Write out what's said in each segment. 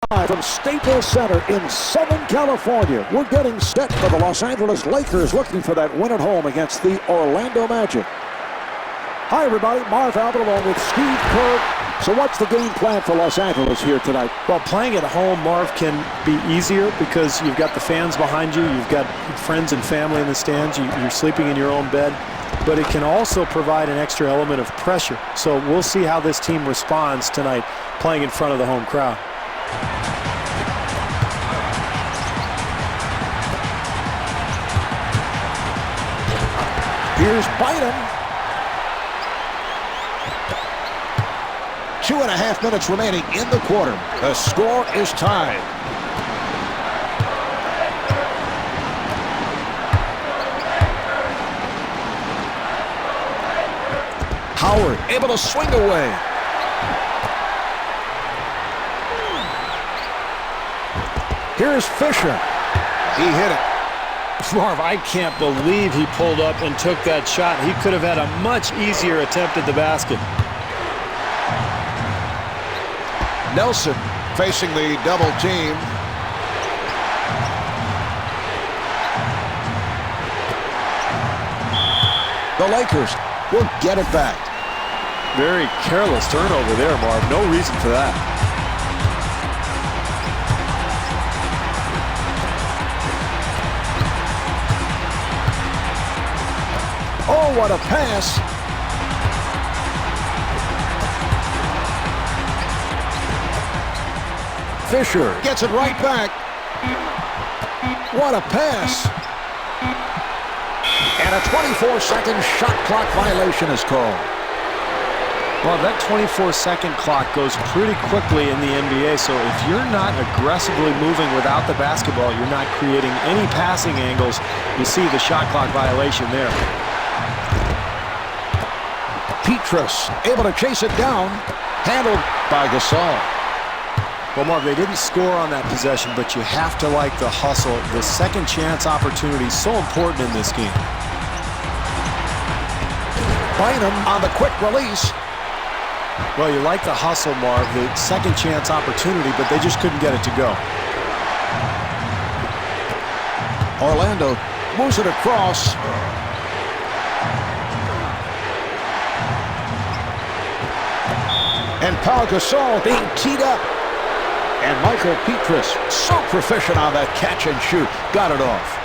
From Staples Center in Southern California, we're getting set for the Los Angeles Lakers, looking for that win at home against the Orlando Magic. Hi, everybody. Marv Albert along with Steve Kerr. So what's the game plan for Los Angeles here tonight? Well, playing at home, Marv, can be easier because you've got the fans behind you. You've got friends and family in the stands. You're sleeping in your own bed. But it can also provide an extra element of pressure. So we'll see how this team responds tonight playing in front of the home crowd. Here's Bynum. 2.5 minutes remaining in the quarter. The score is tied. Howard able to swing away. Here's Fisher. He hit it. Marv, I can't believe he pulled up and took that shot. He could have had a much easier attempt at the basket. Nelson facing the double team. The Lakers will get it back. Very careless turnover there, Marv. No reason for that. Oh, what a pass. Fisher gets it right back. What a pass. And a 24-second shot clock violation is called. Well, that 24-second clock goes pretty quickly in the NBA, so if you're not aggressively moving without the basketball, you're not creating any passing angles. You see the shot clock violation there. Petrus able to chase it down. Handled by Gasol. Well, Mark, they didn't score on that possession, but you have to like the hustle. The second chance opportunity is so important in this game. Bynum on the quick release. Well, you like the hustle, Marv, the second chance opportunity, but they just couldn't get it to go. Orlando moves it across. And Pau Gasol being teed up. And Michael Petrus, so proficient on that catch and shoot, got it off.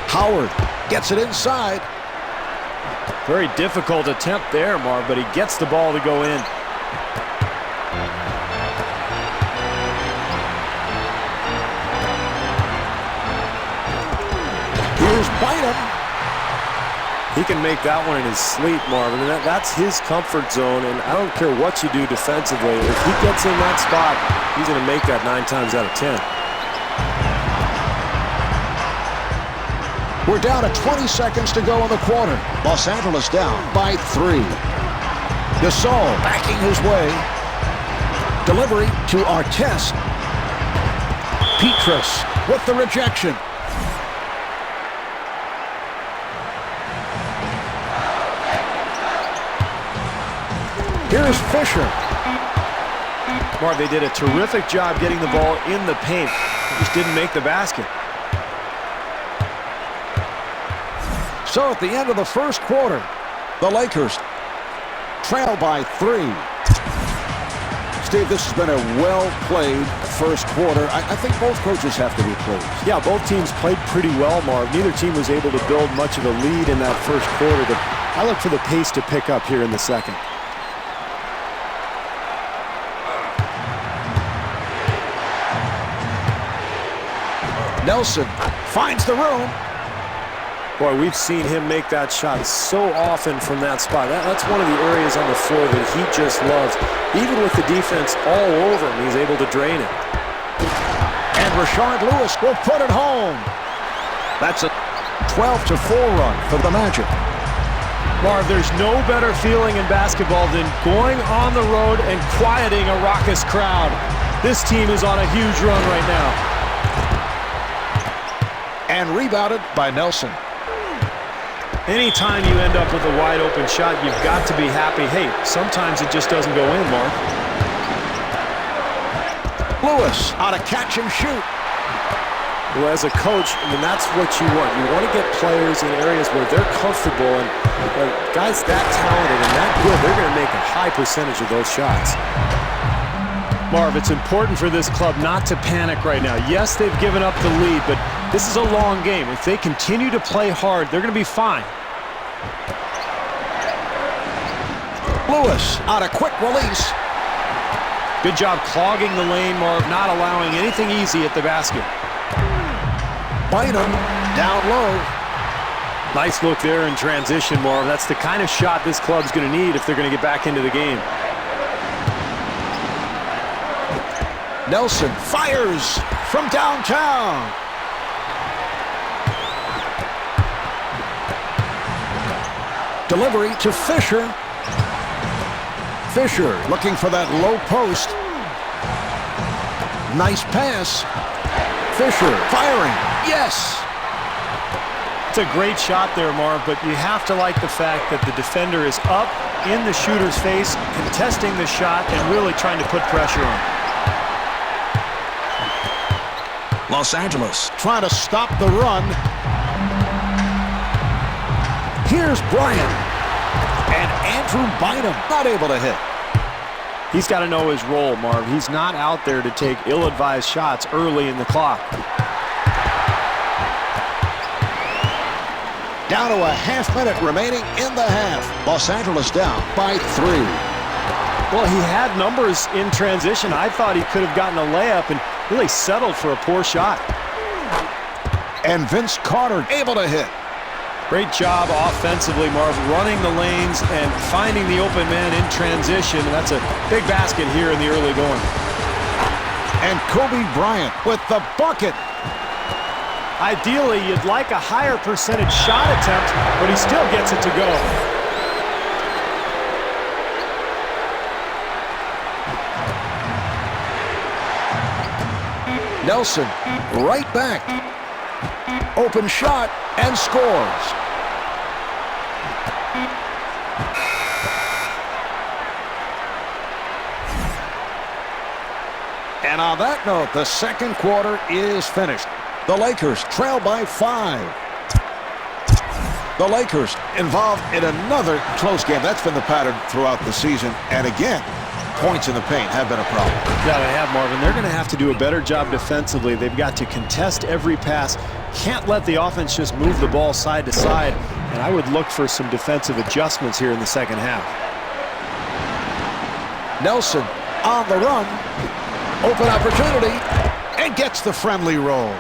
Howard gets it inside. Very difficult attempt there, Marv, but he gets the ball to go in. Here's Bynum. He can make that one in his sleep, Marvin. And that's his comfort zone, and I don't care what you do defensively. If he gets in that spot, he's going to make that 9 times out of 10. We're down to 20 seconds to go in the quarter. Los Angeles down by 3. Gasol backing his way. Delivery to Artest. Petrus with the rejection. Here's Fisher. Marv, they did a terrific job getting the ball in the paint. Just didn't make the basket. So at the end of the first quarter, the Lakers trail by 3. Steve, this has been a well-played first quarter. I think both coaches have to be pleased. Yeah, both teams played pretty well, Marv. Neither team was able to build much of a lead in that first quarter, but I look for the pace to pick up here in the second. Nelson finds the room. Boy, we've seen him make that shot so often from that spot. That's one of the areas on the floor that he just loves. Even with the defense all over him, he's able to drain it. And Rashard Lewis will put it home. That's a 12-4 run for the Magic. Marv, there's no better feeling in basketball than going on the road and quieting a raucous crowd. This team is on a huge run right now. And rebounded by Nelson. Anytime you end up with a wide open shot, you've got to be happy. Hey, sometimes it just doesn't go in, Mark. Lewis on a catch and shoot. Well, as a coach, I mean, that's what you want. You want to get players in areas where they're comfortable, and guys that talented and that good, they're going to make a high percentage of those shots. Marv, it's important for this club not to panic right now. Yes, they've given up the lead, but this is a long game. If they continue to play hard, they're going to be fine. Lewis on a quick release. Good job clogging the lane, Marv, not allowing anything easy at the basket. Bynum down low. Nice look there in transition, Marv. That's the kind of shot this club's going to need if they're going to get back into the game. Nelson fires from downtown. Delivery to Fisher. Fisher looking for that low post. Nice pass. Fisher firing. Yes. It's a great shot there, Marv, but you have to like the fact that the defender is up in the shooter's face, contesting the shot, and really trying to put pressure on. Los Angeles trying to stop the run. Here's Bryant. And Andrew Bynum not able to hit. He's got to know his role, Marv. He's not out there to take ill-advised shots early in the clock. Down to a half minute remaining in the half. Los Angeles down by 3. Well, he had numbers in transition. I thought he could have gotten a layup and really settled for a poor shot. And Vince Carter able to hit. Great job offensively, Marv, running the lanes and finding the open man in transition. And that's a big basket here in the early going. And Kobe Bryant with the bucket. Ideally, you'd like a higher percentage shot attempt, but he still gets it to go. Nelson right back. Open shot and scores. And on that note, the second quarter is finished. The Lakers trail by 5. The Lakers involved in another close game. That's been the pattern throughout the season. And again, points in the paint have been a problem. Yeah, they have, Marvin. They're going to have to do a better job defensively. They've got to contest every pass. Can't let the offense just move the ball side to side. And I would look for some defensive adjustments here in the second half. Nelson on the run. Open opportunity. And gets the friendly roll.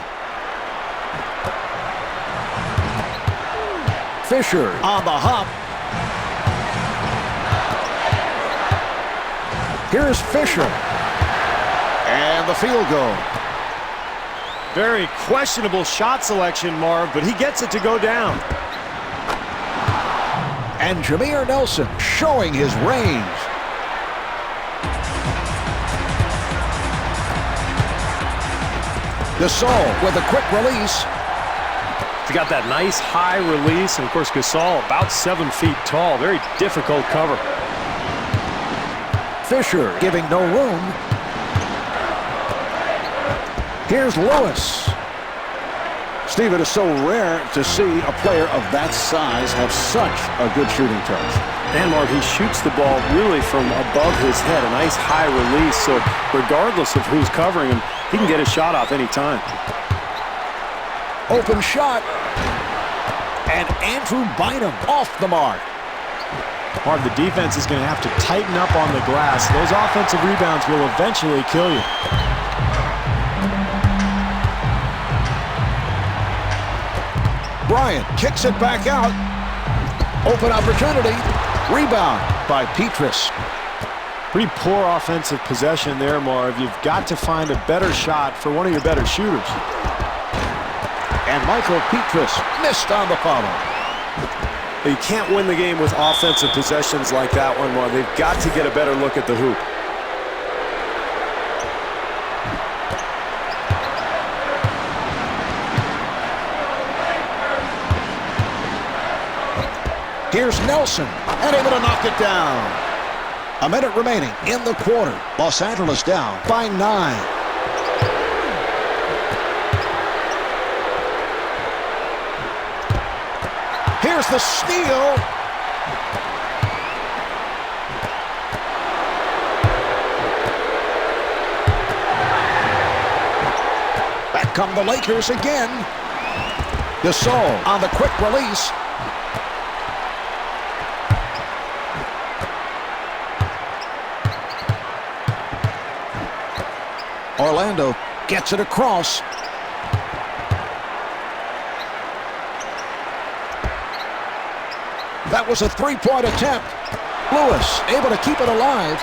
Fisher on the hop. Here's Fisher. And the field goal. Very questionable shot selection, Marv, but he gets it to go down. And Jameer Nelson showing his range. Gasol with a quick release. He's got that nice high release, and of course Gasol about 7 feet tall. Very difficult cover. Fisher giving no room. Here's Lewis. Steve, it is so rare to see a player of that size have such a good shooting touch. And Marv, he shoots the ball really from above his head. A nice high release, so regardless of who's covering him, he can get a shot off any time. Open shot. And Andrew Bynum off the mark. Marv, the defense is going to have to tighten up on the glass. Those offensive rebounds will eventually kill you. Bryant kicks it back out. Open opportunity. Rebound by Petrus. Pretty poor offensive possession there, Marv. You've got to find a better shot for one of your better shooters. And Michael Petrus missed on the follow. You can't win the game with offensive possessions like that one, Marv. They've got to get a better look at the hoop. Here's Nelson, and able to knock it down. A minute remaining in the quarter. Los Angeles down by 9. Here's the steal. Back come the Lakers again. Gasol on the quick release. Orlando gets it across. That was a three-point attempt. Lewis able to keep it alive.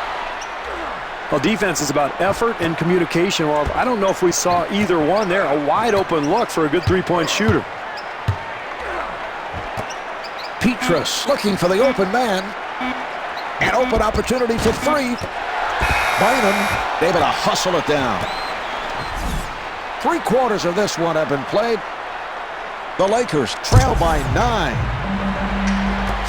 Well, defense is about effort and communication. Well, I don't know if we saw either one there. A wide open look for a good three-point shooter. Petrus looking for the open man. An open opportunity for three. Bynum able to hustle it down. 3/4 of this one have been played. The Lakers trail by 9.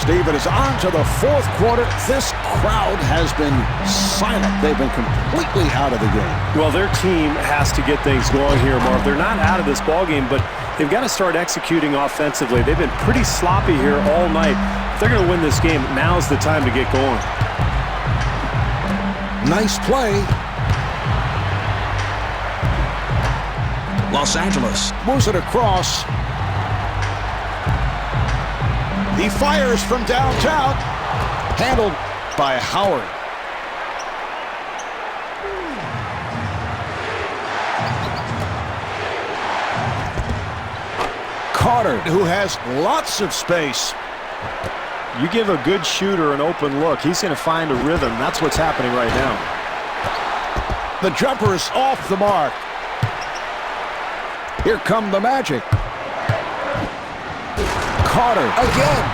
Steve, it is on to the fourth quarter. This crowd has been silent. They've been completely out of the game. Well, their team has to get things going here, Marv. They're not out of this ballgame, but they've got to start executing offensively. They've been pretty sloppy here all night. If they're going to win this game, now's the time to get going. Nice play. Los Angeles moves it across. He fires from downtown. Handled by Howard. Carter, who has lots of space. You give a good shooter an open look, he's going to find a rhythm. That's what's happening right now. The jumper is off the mark. Here come the Magic. Carter again.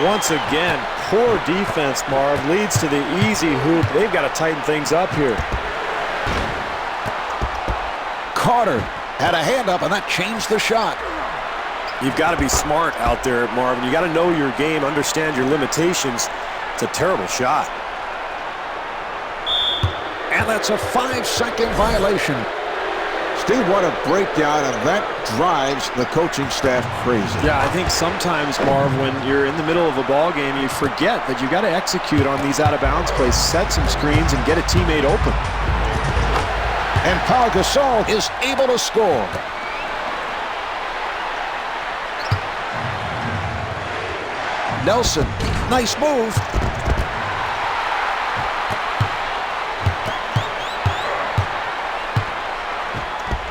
Once again, poor defense, Marv, leads to the easy hoop. They've got to tighten things up here. Carter had a hand up, and that changed the shot. You've got to be smart out there, Marvin. You got to know your game, understand your limitations. It's a terrible shot. And that's a 5-second violation. Steve, what a breakdown, and that drives the coaching staff crazy. Yeah, I think sometimes, Marv, when you're in the middle of a ball game, you forget that you got to execute on these out-of-bounds plays, set some screens, and get a teammate open. And Pau Gasol is able to score. Nelson, nice move.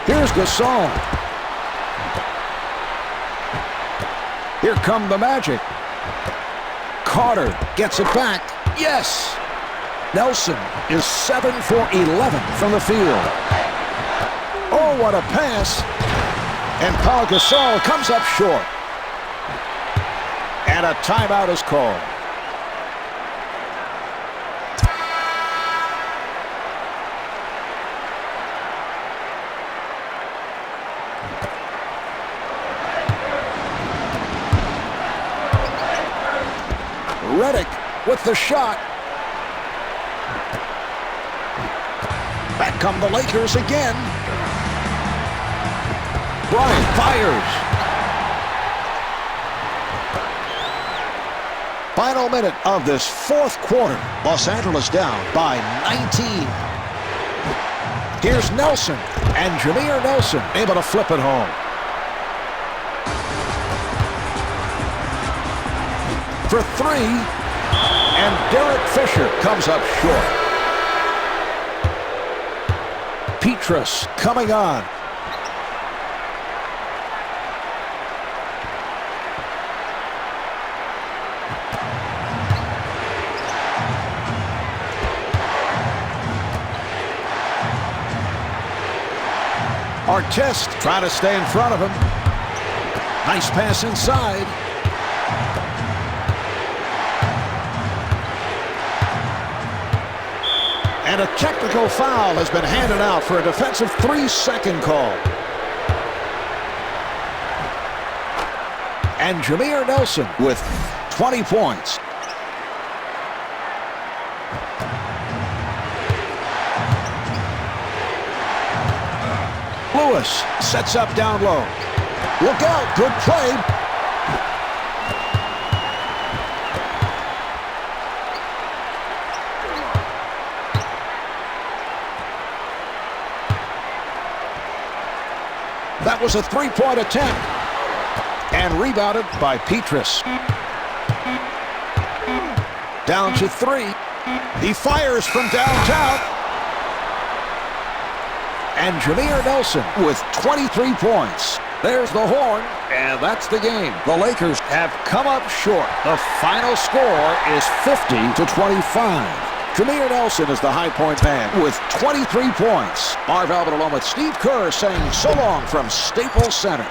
Here's Gasol. Here come the Magic. Carter gets it back. Yes! Nelson is 7 for 11 from the field. Oh, what a pass. And Pau Gasol comes up short. And a timeout is called. Reddick with the shot. Back come the Lakers again. Bryant fires. Final minute of this fourth quarter. Los Angeles down by 19. Here's Nelson, and Jameer Nelson able to flip it home. For three, and Derek Fisher comes up short. Petrus coming on. Artest trying to stay in front of him. Nice pass inside. And a technical foul has been handed out for a defensive 3-second call. And Jameer Nelson with 20 points. Lewis sets up down low. Look out, good play. That was a three-point attempt. And rebounded by Petrus. Down to three. He fires from downtown. And Jameer Nelson with 23 points. There's the horn, and that's the game. The Lakers have come up short. The final score is 50-25. Jameer Nelson is the high point man with 23 points. Marv Albert along with Steve Kerr saying so long from Staples Center.